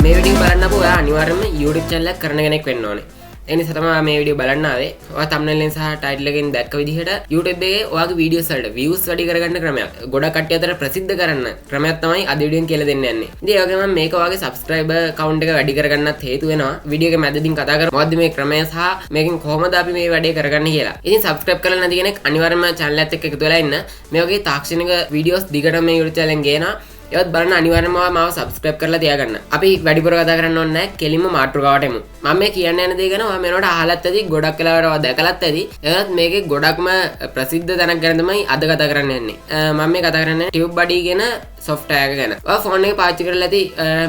මේ වීඩියෝ බලන්න අපෝ ඔයා අනිවාර්යයෙන්ම YouTube channel එකක් කරන කෙනෙක් වෙන්න ඕනේ. ඒ නිසා තමයි මේ වීඩියෝ බලන්න ආවේ. ඔයා thumbnail එකෙන් සහ title එකෙන් දැක්ක විදිහට YouTube එකේ ඔයාගේ videos වලට views වැඩි කරගන්න ක්‍රමයක්. ගොඩක් කට්ටිය අතර ප්‍රසිද්ධ කරන්න ක්‍රමයක් තමයි අද වීඩියෝෙන් කියලා දෙන්න යන්නේ. ඉතින් ඒ වගේම මේක ඔයාගේ subscriber count එක වැඩි කරගන්නත් හේතු වෙනවා. වීඩියෝ එක මැදදී කතා කරමු මොකද්ද මේ ක්‍රමය සහ මේකෙන් කොහොමද අපි මේ වැඩේ කරගන්නේ කියලා. ඉතින් subscribe කරලා නැති කෙනෙක් අනිවාර්යයෙන්ම channel එකත් එක්ක එකතු වෙලා ඉන්න. මේ වගේ තාක්ෂණික videos දිගටම මේ YouTube channel එකෙන් ගේනවා. ඒවත් බලන්න අනිවාර්යයෙන්ම මාව subscribe කරලා තියාගන්න. අපි වැඩිපුර කතා කරන්න ඕනේ නැහැ. කෙලින්ම මාතෘකාවට එමු. මම මේ කියන්න යන දේ ගැන ඔයා මෙනකොට අහලත් ඇති, ගොඩක් වෙලාවට ඔයා දැකලත් ඇති. ඒවත් මේකේ ගොඩක්ම ප්‍රසිද්ධ තැනක් ගැන තමයි අද කතා කරන්න යන්නේ. මම මේ කතා කරන්නේ tubebuddy කියන software එක ගැන. ඔයා phone එක පාවිච්චි කරලා ඇති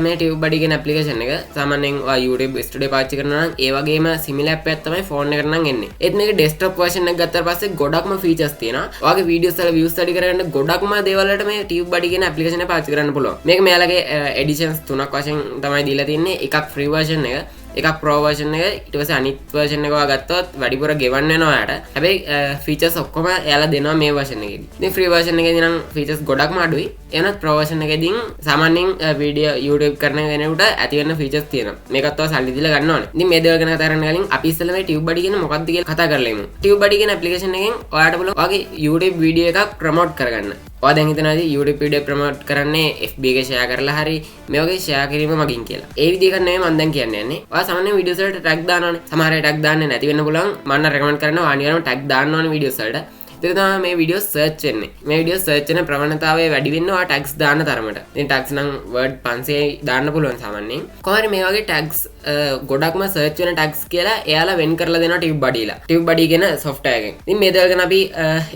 මේ tubebuddy කියන application එක. සාමාන්‍යයෙන් ඔයා YouTube studio පාවිච්චි කරනවා නම් ඒ වගේම similar app එකක් තමයි phone එකට නම් එන්නේ. ඒත් මේක desktop version එක ගත්තාට පස්සේ ගොඩක්ම features තියෙනවා. ඔයාගේ videos වල views වැඩි කරගන්න ගොඩක්ම දේවල් වලට මේ tubebuddy කියන application එක පාවිච්චි කරන්න පුළුවන්. මේක මෙයාලගේ editions තුනක් වශයෙන් තමයි දීලා තින්නේ. එකක් free version එක, එකක් pro version එක, ඊට පස්සේ අනිත් version එක ඔයා ගත්තොත් වැඩිපුර ගෙවන්න වෙනවා ඔයාට. හැබැයි features ඔක්කොම එයාලා දෙනවා මේ version එකේදී. ඉතින් free version එකේදී නම් features ගොඩක්ම අඩුයි. එනත් pro version එකේදී සාමාන්‍යයෙන් video YouTube කරන කෙනෙකුට ඇති වෙන features තියෙනවා. මේකත් ඔයා සල්ලි දීලා ගන්න ඕනේ. ඉතින් මේ දේවල් ගැන කතා කරන්න කලින් අපි ඉස්සෙල්ලා මේ tubebuddy කියන මොකක්ද කියලා කතා කරලා ඉමු. tubebuddy කියන application එකෙන් ඔයාට පුළුවන් ඔයාගේ YouTube video එකක් promote කරගන්න. ඔයා දැන් හිතනවා YouTube video promote කරන්නේ FB එකේ share කරලා හරි මේ වගේ share කිරීම මගින් කියලා. ඒ විදිහකට නෙමෙයි මම දැන් කියන්නේ යන්නේ. ඔයා සාමාන්‍යයෙන් videos වලට tag දානවනේ. සමහර අය tag දාන්නේ නැති වෙන්න පුළුවන්. මම නම් recommend කරනවා අනිවාර්යයෙන්ම tag දාන්න ඕනේ videos වලට. ඒක තමයි මේ video search වෙන්නේ. මේ video search වෙන ප්‍රවණතාවය වැඩි වෙන්න ඔයා tags දාන්න තරමට. ඉතින් tags නම් word 500යි දාන්න පුළුවන් සාමාන්‍යයෙන්. කොහොමද මේ වගේ tags ගොඩක්ම search වෙන tags කියලා එයාලා වෙන් කරලා දෙනවා tubebuddyලා. tubebuddy කියන software එකෙන්. ඉතින් මේ දේවල් ගැන අපි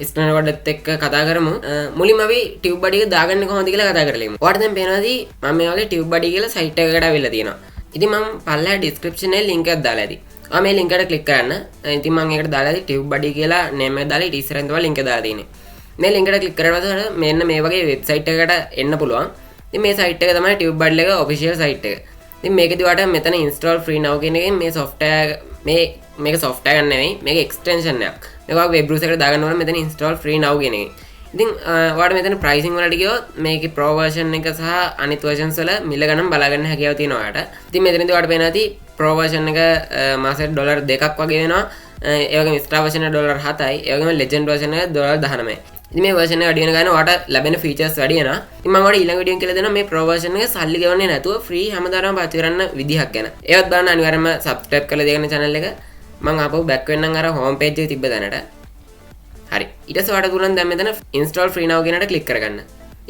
ස්ක්‍රීන් රෙකෝඩර් එක්ක කතා කරමු. මුලින්ම අපි tubebuddy එක දාගන්නේ කොහොමද කියලා කතා කරලා ඉමු. ඔයාලට දැන් පේනවාදී මම මේ වගේ tubebuddy කියලා site එකකට අවිල්ලා තියෙනවා. ඉතින් මම පල්ලෙහා description එකේ link එකක් දාලා ඇති. මේ link එකට click කරන්න. ඉතින් මම ඒකට දාලා ඇති tubebuddy කියලා name එක දාලා ඊට ඉස්සරහින් තමයි link එක දාලා තියෙන්නේ. මේ link එකට click කරලා පස්සේ මෙන්න මේ වගේ website එකකට එන්න පුළුවන්. ඉතින් මේ site එක තමයි tubebuddy එක official site එක. ඉතින් මේකදී ඔයාලට මෙතන install free now කියන එකෙන් මේ software මේක software ගන්න නෙවෙයි මේක extension එකක්. මේක ඔයාගේ web browser එකට දාගන්න ඕන මෙතන install free now කියන එකෙන්. ඉතින් ඔයාලට මෙතන pricing වලට ගියොත් මේකේ pro version එක සහ අනිත් versions වල මිල ගණන් බලා ගන්න හැකියාව තියෙනවා ඔයාලට. ඉතින් මෙතනදී ඔයාලට පේනවා ඇති pro version එක මාසෙට ඩොලර් 2ක් වගේ වෙනවා. ඒ වගේම extra version එක ඩොලර් 7යි. ඒ වගේම legend version එක ඩොලර් 19යි. ඉතින් මේ version එක වැඩි වෙන ගාන ඔයාලට ලැබෙන features වැඩි වෙනවා. ඉතින් මම ඔයාලට ඊළඟ වීඩියෝෙන් කියලා දෙනවා මේ pro version එක සල්ලි ගෙවන්නේ නැතුව free හැමදාම පාවිච්චි කරන්න විදිහක් ගැන. ඒවත් බලන්න අනිවාර්යයෙන්ම subscribe කරලා තියාගන්න channel එක. මම ආපහු back වෙන්නම් අර home page එකේ තිබ්බ තැනට. හරි. ඊට පස්සේ ඔයාලට පුළුවන් දැන් මෙතන install free now කියනට click කරගන්න.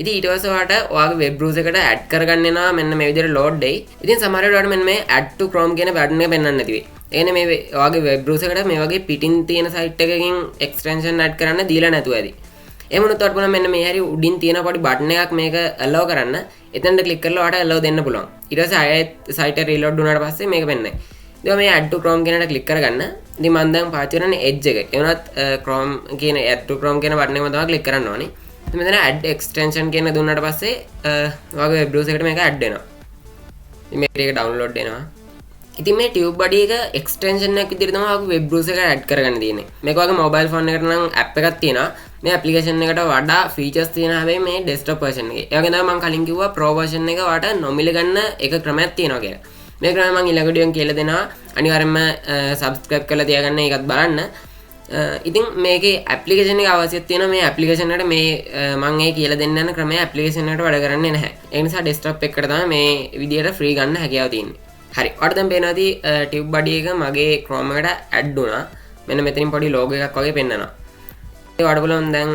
ඉතින් ඊට පස්සේ ඔයාලට ඔයාගේ web browser එකට add කරගන්න එනවා මෙන්න මේ විදිහට load දෙයි. ඉතින් සමහර වෙලාවට මෙන්න මේ add to chrome කියන button එක පෙන්වන්න නැති වෙයි. ඒ කියන්නේ මේ ඔයාගේ web browser එකට මේ වගේ පිටින් තියෙන site එකකින් extension add කරන්න දීලා නැතුව ඇති. එහෙම වුණොත් ඔයාලට පුළුවන් මෙන්න මේ හැරි උඩින් තියෙන පොඩි button එකක් මේක allow කරන්න. එතනට click කරලා ඔයාලට allow දෙන්න පුළුවන්. ඊට පස්සේ ආයෙත් site එක reload වුණාට පස්සේ මේක වෙන්නේ. ඉතින් මේ add to chrome කියනට click කරගන්න. ඉතින් මම දැන් පාවිච්චි කරන්නේ edge එක. ඒ වුණත් chrome කියන add to chrome කියන button එකම තමයි click කරන්න ඕනේ. ඉතින් මෙතන add extension කියන දුන්නාට පස්සේ ඔයාගේ web browser එකට මේක add වෙනවා. ඉතින් මේක download වෙනවා. ඉතින් මේ tubebuddy එක extension එකක් විදිහට තමයි ඔයාගේ web browser එකට add කරගන්න තියෙන්නේ. මේක ඔයාගේ mobile phone එකට නම් app එකක් තියෙනවා. මේ application එකට වඩා features තියෙනවා හැබැයි මේ desktop version එකේ. ඒ වගේ තමයි මම කලින් කිව්වා pro version එක ඔයාලට නොමිලේ ගන්න එක ක්‍රමයක් තියෙනවා කියලා. මේ ක්‍රමය මම ඊළඟ වීඩියෝෙන් කියලා දෙනවා. අනිවාර්යයෙන්ම subscribe කරලා තියාගන්න ඒකත් බලන්න. ඉතින් මේකේ application එක අවශ්‍යත් තියෙනවා. මේ application එකට මේ මම ඒ කියලා දෙන්න යන ක්‍රමය application එකට වැඩ කරන්නේ නැහැ. ඒ නිසා desktop එකකට තමයි මේ විදියට free ගන්න හැකියාව තියෙන්නේ. හරි. ඔයාලට දැන් පේනවාදී tubebuddy එක මගේ Chrome එකට add වුණා. මෙන්න මෙතනින් පොඩි logo එකක් වගේ පෙන්නනවා. ඒ ඔයාලට බලන්න දැන්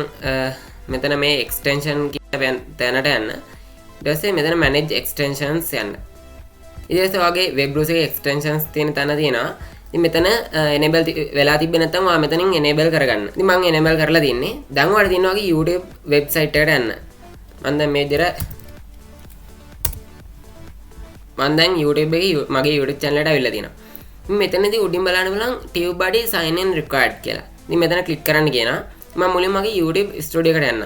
මෙතන මේ extension කියන තැනට යන්න. ඊට පස්සේ මෙතන manage extensions යන්න. ඊට පස්සේ ඔයාගේ web browser එකේ extensions තියෙන තැන තියෙනවා. ඉතින් මෙතන enable වෙලා තිබ්බේ නැත්නම් ඔයා මෙතනින් enable කරගන්න. ඉතින් මම enable කරලා තින්නේ. දැන් ඔයාලට තියෙනවා වගේ YouTube website එකට යන්න. මම දැන් මේ විදිහට මම දැන් YouTube එකේ මගේ YouTube channel එකට අවිල්ලා තියෙනවා. ඉතින් මෙතනදී උඩින් බලන්න බලන්න tubebuddy sign in required කියලා. ඉතින් මෙතන click කරන්න කියනවා. මම මුලින්ම මගේ YouTube studio එකට යන්න.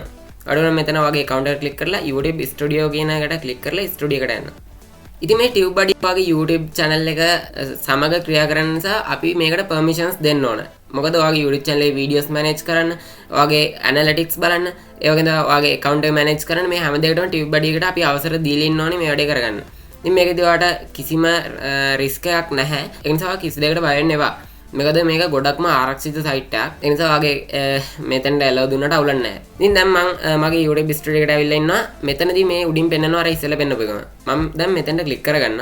අඩුවම මෙතන වගේ account එකට click කරලා YouTube studio කියන එකට click කරලා studio එකට යන්න. ඉතින් මේ tubebuddy වගේ YouTube channel එක සමග ක්‍රියා කරන්න නිසා අපි මේකට permissions දෙන්න ඕන. මොකද ඔයාගේ YouTube channel එකේ videos manage කරන්න, ඔයාගේ analytics බලන්න, ඒ වගේම ඔයාගේ account එක manage කරන්න මේ හැම දෙයකටම tubebuddy එකට අපි අවසර දීලා ඉන්න ඕනේ මේ වැඩේ කරගන්න. ඉතින් මේකදී ඔයාලට කිසිම රිස්ක් එකක් නැහැ. ඒ නිසා කිසි දෙයකට බය වෙන්න එපා. මේකද මේක ගොඩක්ම ආරක්ෂිත සයිට් එකක්. ඒ නිසා ඔයාගේ මෙතනට ඇලෝ දුන්නට අවුලක් නැහැ. ඉතින් දැන් මම මගේ YouTube ස්ටුඩියෝ එකට ඇවිල්ලා ඉන්නවා. මෙතනදී මේ උඩින් පෙන්නනවා අර ඉස්සෙල්ලා පෙන්නපු එකම. මම දැන් මෙතනට ක්ලික් කරගන්න.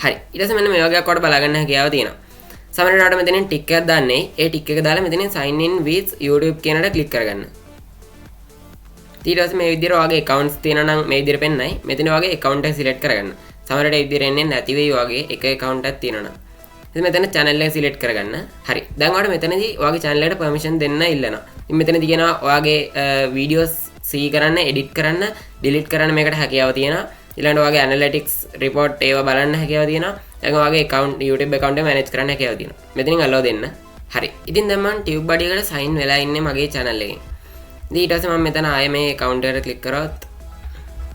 හරි. ඊට පස්සේ මෙන්න මේ වගේ අක්කට බලා ගන්න හැකියාව තියෙනවා. සමහරවිට ඔයාලට මෙතනින් ටික් එකක් දාන්නේ. ඒ ටික් එක දාලා මෙතනින් sign in with YouTube කියනට ක්ලික් කරගන්න. ඊට පස්සේ මේ විදිහට ඔයාගේ accounts තියෙනවා නම් මේ විදිහට පෙන්නයි. මෙතන ඔයාගේ account එක select කරගන්න. සමහරවිට මේ විදිහට එන්නේ නැති වෙයි ඔයාගේ එක account එකක් තියෙනවා නම්. ඉතින් මෙතන channel එක select කරගන්න. හරි. දැන් ඔයාලට මෙතනදී ඔයාගේ channel එකට permission දෙන්න ඉල්ලනවා. ඉතින් මෙතනදී කියනවා ඔයාගේ videos see කරන්න, edit කරන්න, delete කරන්න මේකට හැකියාව තියෙනවා. ඊළඟට ඔයාගේ analytics report ඒවා බලන්න හැකියාව තියෙනවා. දැන් ඔයාගේ account YouTube account එක manage කරන්න හැකියාව තියෙනවා. මෙතනින් allow දෙන්න. හරි. ඉතින් දැන් මම tubebuddy එකට sign වෙලා ඉන්නේ මගේ channel එකෙන්. ඉතින් ඊට පස්සේ මම මෙතන ආයේ මේ account එකට click කරොත්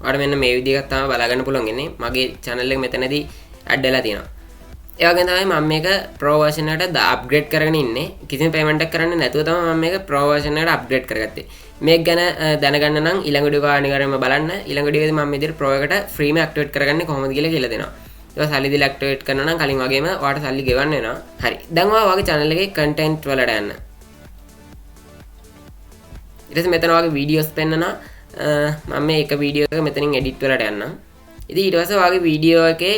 ඔයාලට මෙන්න මේ විදිහකට තමයි බලා ගන්න පුළුවන් ඉන්නේ. මගේ channel එක මෙතනදී add වෙලා තියෙනවා. ඒ වගේම තමයි මම මේක pro version එකට upgrade කරගෙන ඉන්නේ. කිසිම payment එකක් කරන්නේ නැතුව තමයි මම මේක pro version එකට upgrade කරගත්තේ. මේක ගැන දැනගන්න නම් ඊළඟ වීඩියෝ එක අනිවාර්යයෙන්ම බලන්න. ඊළඟ වීඩියෝ එකේදී මම මේ විදිහට pro එකට free ම activate කරගන්නේ කොහොමද කියලා දෙනවා. ඒක සල්ලි දීලා activate කරනවා නම් කලින් වගේම ඔයාලට සල්ලි ගෙවන්න වෙනවා. හරි. දැන් ඔයාගේ channel එකේ content වලට යන්න. ඊට පස්සේ මෙතන ඔයාගේ videos පෙන්නනවා. මම මේ එක වීඩියෝ එක මෙතනින් edit වලට යන්නම්. ඉතින් ඊට පස්සේ ඔයාගේ වීඩියෝ එකේ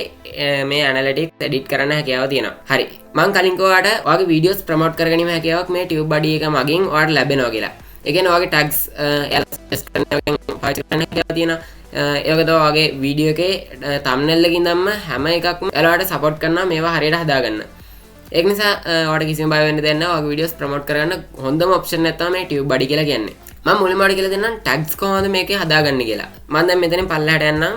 මේ analytics edit කරන්න හැකියාව තියෙනවා. හරි. මම කලින් කිව්වාට ඔයාගේ videos promote කරගැනීමේ හැකියාවක් මේ tubebuddy එක මගින් ඔයාලට ලැබෙනවා කියලා. ඒ කියන්නේ ඔයාගේ tags පාවිච්චි කරන්න හැකියාව තියෙනවා. ඒ වගේ තමයි ඔයාගේ වීඩියෝ එකේ thumbnail එකකින් දැම්ම හැම එකක්ම ඔයාලට support කරනවා මේවා හරියට හදාගන්න. ඒක නිසා ඔයාලට කිසිම බය වෙන්න දෙයක් නැහැ. ඔයාගේ videos promote කරගන්න හොඳම option එක තමයි මේ tubebuddy කියලා කියන්නේ. මම මුලින්ම ඔයාලට කියලා දෙන්නම් tags කොහොමද මේකේ හදාගන්නේ කියලා. මම දැන් මෙතනින් පල්ලෙහාට යන්නම්.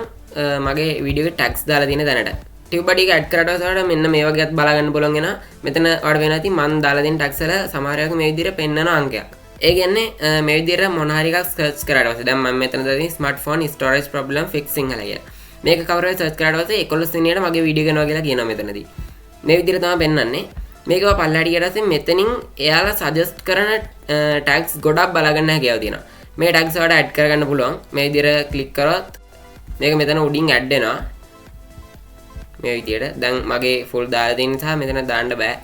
මගේ වීඩියෝ එකේ ටැග්ස් දාලා තියෙන තැනට tubebuddy එක ඇඩ් කරලා ඊට මෙන්න මේ වගේත් බලා ගන්න පුළුවන් වෙනවා. මෙතන ඔයාලට වෙනවා ඉතින් මම දාලා දෙන ටැග්ස් වල සමහරයක මේ විදිහට පෙන්නන අංකයක්. ඒ කියන්නේ මේ විදිහට මොන හරි එකක් සර්ච් කරාට පස්සේ දැන් මම මෙතන දාලා තියෙන smartphone storage problem fix sinhala කියලා. මේක කවුරු හරි සර්ච් කරාට පස්සේ 11 වෙනියට මගේ වීඩියෝ කරනවා කියලා කියනවා මෙතනදී. මේ විදිහට තමයි පෙන්නන්නේ. මේකව පල්ලෙහාට ගියට පස්සේ මෙතනින් එයාලා සජෙස්ට් කරන ටැග්ස් ගොඩක් බලා ගන්න හැකියාව තියෙනවා. මේ ටැග්ස් වලට ඇඩ් කරගන්න පුළුවන්. මේ විදිහට ක්ලික් කරොත් මේක මෙතන උඩින් ඇඩ් වෙනවා මේ විදියට. දැන් මගේ ෆුල් දාලා තියෙන නිසා මෙතන දාන්න බෑ.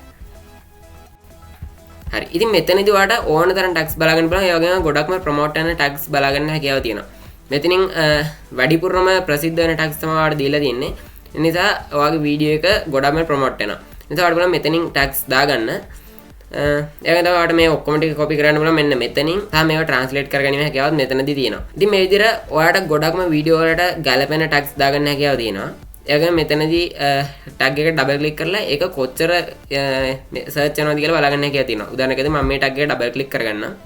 හරි. ඉතින් මෙතනදී ඔයාලට ඕන තරම් ටැග්ස් බලා ගන්න පුළුවන්. ඒ වගේම ගොඩක්ම ප්‍රොමෝට් කරන ටැග්ස් බලා ගන්න හැකියාව තියෙනවා. මෙතනින් වැඩිපුරම ප්‍රසිද්ධ වෙන ටැග්ස් තමයි ඔයාලට දීලා තියෙන්නේ. ඒ නිසා ඔයාගේ වීඩියෝ එක ගොඩක්ම ප්‍රොමෝට් වෙනවා. ඒ නිසා ඔයාලට පුළුවන් මෙතනින් ටැග්ස් දාගන්න. ඒක තමයි ඔයාලට මේ ඔක්කොම ටික කොපි කරන්න පුළුවන් මෙන්න මෙතනින්. තා මේවා ට්‍රාන්ස්ලේට් කරගැනීමේ හැකියාවත් මෙතනදී තියෙනවා. ඉතින් මේ විදිහට ඔයාලට ගොඩක්ම වීඩියෝ වලට ගැලපෙන ටැග්ස් දාගන්න හැකියාව තියෙනවා. ඒ වගේම මෙතනදී ටැග් එක ඩබල් ක්ලික් කරලා ඒක කොච්චර සර්ච් කරනවද කියලා බලගන්න හැකියාව තියෙනවා. උදාහරණයකදී මම මේ ටැග් එක ඩබල් ක්ලික් කරගන්නම්.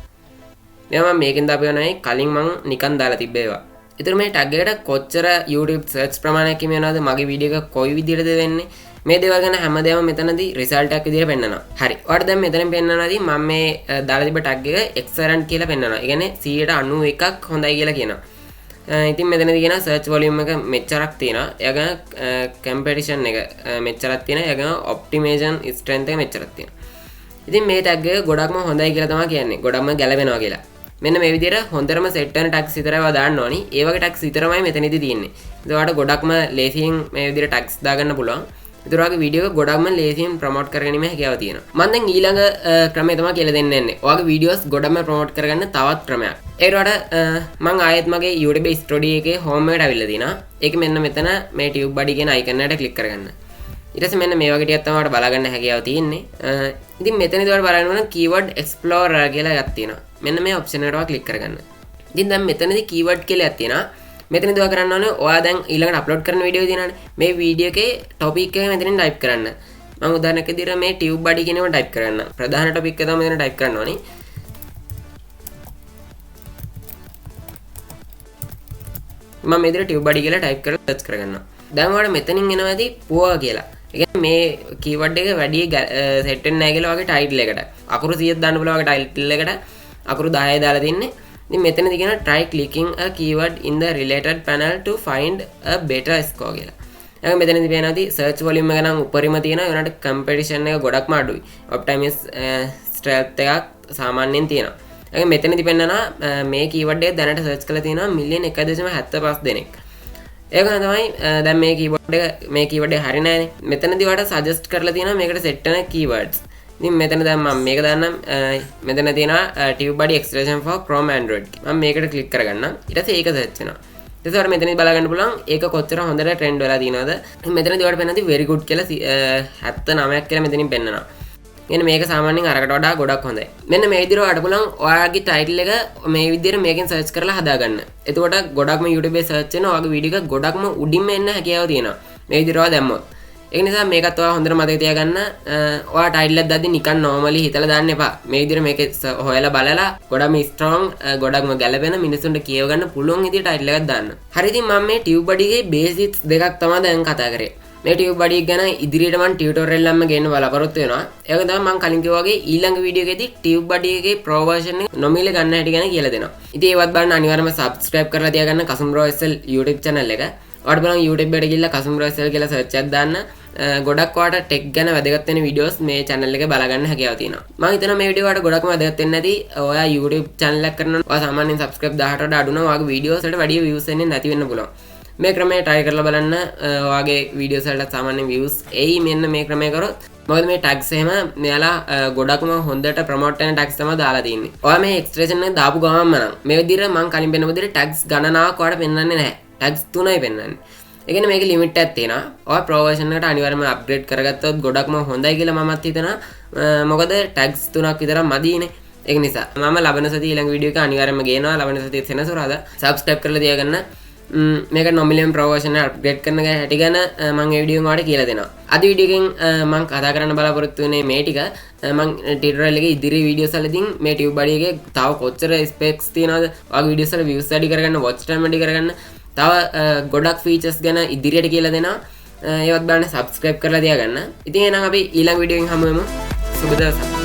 මේවා මම මේකෙන් දාපියව නෙවෙයි කලින් මම නිකන් දාලා තිබ්බේ ඒවා. ඒතර මේ ටැග් එකට කොච්චර YouTube සර්ච් ප්‍රමාණයක් හිමි වෙනවද, මගේ වීඩියෝ එක කොයි විදිහටද වෙන්නේ, මේ දේවල් ගැන හැමදේම මෙතනදී රිසල්ට් එකක් විදිහට පෙන්නනවා. හරි. ඔයාලට දැන් මෙතනින් පෙන්නනවාදී මම මේ දාලා තිබ්බ ටැග් එක excellent කියලා පෙන්නනවා. ඒ කියන්නේ 91ක් හොඳයි කියලා කියනවා. ඉතින් මෙතනදී කියනවා search volume එක මෙච්චරක් තියෙනවා. එයාගෙන competition එක මෙච්චරක් තියෙනවා. එයාගෙන optimization strength එක මෙච්චරක් තියෙනවා. ඉතින් මේ ටැග් එක ගොඩක්ම හොඳයි කියලා තමයි කියන්නේ. ගොඩක්ම ගැලපෙනවා කියලා. මෙන්න මේ විදිහට හොඳටම සෙට් වෙන ටැග්ස් විතරයි දාන්න ඕනි. ඒ වගේ ටැග්ස් විතරමයි මෙතනදී තියෙන්නේ. ඒක ඔයාලට ගොඩක්ම ලේසියෙන් මේ විදිහට ටැග්ස් දාගන්න පුළුවන්. ඒතර ඔයාගේ වීඩියෝ එක ගොඩක්ම ලේසියෙන් ප්‍රොමෝට් කරගැනීමේ හැකියාව තියෙනවා. මම දැන් ඊළඟ ක්‍රමය තමයි කියලා දෙන්න යන්නේ. ඔයාගේ වීඩියෝස් ගොඩක්ම ප්‍රොමෝට් කරගන්න තවත් ක්‍රමයක්. ඒකට මම ආයෙත් මගේ YouTube ස්ටුඩියෝ එකේ හෝම් එකට අවිල්ලා තිනා. ඒක මෙන්න මෙතන මේ tubebuddy කියන අයිකන් එකට ක්ලික් කරගන්න. ඊට පස්සේ මෙන්න මේ වගේ ටිකක් තමයි ඔයාලට බලා ගන්න හැකියාව තියෙන්නේ. ඉතින් මෙතනදී ඔයාලට බලන්න ඕන keyword explorer කියලා එකක් තියෙනවා. මෙන්න මේ ඔප්ෂන් එකට ක්ලික් කරගන්න. ඉතින් දැන් මෙතනදී keyword කියලා එකක් තියෙනවා. මෙතනදී ඔයා කරන්න ඕනේ ඔයා දැන් ඊළඟට අප්ලෝඩ් කරන වීඩියෝ තියෙනවානේ. මේ වීඩියෝ එකේ ටොපික් එක මෙතනින් ටයිප් කරන්න. මම උදාහරණයක් විදිහට මේ tubebuddy කියන එක ටයිප් කරන්න. ප්‍රධාන ටොපික් එක තමයි මෙතන ටයිප් කරන්න ඕනේ. මම මෙතන tubebuddy කියලා ටයිප් කරලා සර්ච් කරගන්නවා. දැන් ඔයාලට මෙතනින් එනවාදී පුවා කියලා. ඒ කියන්නේ මේ keyword එක වැඩි සෙට් වෙන්නේ නැහැ කියලා වගේ ටයිටල් එකට. අකුරු 100ක් දාන්න පුළුවන් වගේ ටයිටල් එකට අකුරු 10යි දාලා තින්නේ. ඉතින් මෙතනදී කියන try clicking a keyword in the related panel to find a better score කියලා. ඒක මෙතනදී පේනවාදී search volume එක නම් උඩරිම තියෙනවා. ඒ වුණාට competition එක ගොඩක්ම අඩුයි. optimize strength එකක් සාමාන්‍යයෙන් තියෙනවා. ඒක මෙතනදී පෙන්නනවා මේ keyword එක දැනට search කරලා තියෙනවා million 1.75 දෙනෙක්. ඒක තමයි දැන් මේ කීබෝඩ් එක මේ කීබෝඩ් එක හරි නෑනේ. මෙතනදී ඔයාලට සජෙස්ට් කරලා තියෙනවා මේකට සෙට් වෙන keywords. ඉතින් මෙතන දැන් මම මේක දාන්නම්. මෙතන තියෙනවා tubebuddy extension for Chrome Android. මම මේකට ක්ලික් කරගන්නම්. ඊට පස්සේ ඒක සර්ච් වෙනවා. ඊට පස්සේ ඔයාලා මෙතනදී බලා ගන්න පුළුවන් ඒක කොච්චර හොඳට ට්‍රෙන්ඩ් වෙලා තියෙනවද. මෙතනදී ඔයාලට පේනවා very good කියලා 79ක් කියලා මෙතනින් පෙන්නනවා. එන්න මේක සාමාන්‍යයෙන් අරකට වඩා ගොඩක් හොඳයි. මෙන්න මේ විදිහට ඔයාලට පුළුවන් ඔයාගේ ටයිටල් එක මේ විදිහට මේකෙන් සර්ච් කරලා හදාගන්න. එතකොට ගොඩක්ම YouTube එකේ සර්ච් වෙන ඔයාගේ වීඩියෝ එක ගොඩක්ම උඩින්ම එන්න හැකියාව තියෙනවා. මේ විදිහට ඔයා දැම්මොත්. ඒක නිසා මේකත් ඔයා හොඳට මතක තියාගන්න. ඔයා ටයිටල් එකක් දාද්දි නිකන් normally හිතලා දාන්න එපා. මේ විදිහට මේක හොයලා බලලා ගොඩක්ම strong ගොඩක්ම ගැළපෙන මිනිස්සුන්ට කියව ගන්න පුළුවන් විදිහට ටයිටල් එකක් දාන්න. හරි ඉතින් මම මේ tubebuddy ගේ basics දෙකක් තමයි දැන් කතා කරේ. මේ tubebuddy ගැන ඉදිරියට මම ටියුටෝරියල් එකක්ම ගේන්න බලාපොරොත්තු වෙනවා. ඒක තමයි මම කලින් කිව්වා වගේ ඊළඟ වීඩියෝ එකේදී tubebuddy එකේ pro version එක නොමිල ගන්න හැටි ගැන කියලා දෙනවා. ඉතින් ඒවත් බලන්න අනිවාර්යයෙන්ම subscribe කරලා තියාගන්න කසුම්බ්‍රෝ SL YouTube channel එක. ඔයාලට බලන්න YouTube එකට ගිහලා කසුම්බ්‍රෝ SL කියලා search එකක් දාන්න. ගොඩක් ඔයාලට tech ගැන වැදගත් වෙන videos මේ channel එකේ බලා ගන්න හැකියාව තියෙනවා. මම හිතනවා මේ වීඩියෝ වලට ගොඩක්ම වැදගත් වෙන්නේ නැති ඔයා YouTube channel එකක් කරනවා. ඔයා සාමාන්‍යයෙන් subscribe 18ට වඩා අඩු නම් ඔයාගේ videos වලට වැඩි views එන්නේ නැති වෙන්න පුළුවන්. මේ ක්‍රමය try කරලා බලන්න. ඔයාගේ videos වලට සාමාන්‍ය views එයි මෙන්න මේ ක්‍රමය කරොත්. මොකද මේ tags එහෙම මෙයාලා ගොඩක්ම හොඳට promote වෙන tags තමයි දාලා තියෙන්නේ. ඔයා මේ extension එක දාපු ගමන්ම නම් මේ විදිහට මම කලින් පෙන්නපු විදිහට tags ගණනාවක් ඔයාලට පෙන්වන්නේ නැහැ. tags 3යි පෙන්වන්නේ. ඒ කියන්නේ මේකේ limit එකක් තියෙනවා. ඔයා pro version එකට අනිවාර්යයෙන්ම upgrade කරගත්තොත් ගොඩක්ම හොඳයි කියලා මමත් හිතනවා. මොකද tags 3ක් විතර මදීනේ. ඒක නිසා මම ලබන සතියේ ඊළඟ වීඩියෝ එක අනිවාර්යයෙන්ම ගේනවා. ලබන සතියේ සෙනසුරාදා subscribe කරලා තියාගන්න. මේක නොමිලියන් pro version එක අප්ග්‍රේඩ් කරන හැටි ගැන මම මේ වීඩියෝ එකෙන් ඔයාලට කියලා දෙනවා. අද වීඩියෝ එකෙන් මම කතා කරන්න බලාපොරොත්තු වෙන්නේ මේ ටික. මම ටියුටෝරියල් එකේ ඉදිරි වීඩියෝස් වලදී මේ tubebuddy එකේ තව කොච්චර ස්පෙක්ස් තියෙනවද? ඔයාගේ වීඩියෝස් වල views වැඩි කරගන්න, watch time වැඩි කරගන්න, තව ගොඩක් features ගැන ඉදිරියට කියලා දෙනවා. ඒවත් බලන්න subscribe කරලා තියාගන්න. ඉතින් එහෙනම් අපි ඊළඟ වීඩියෝ එකෙන් හමු වෙමු. සුබ දවසක්.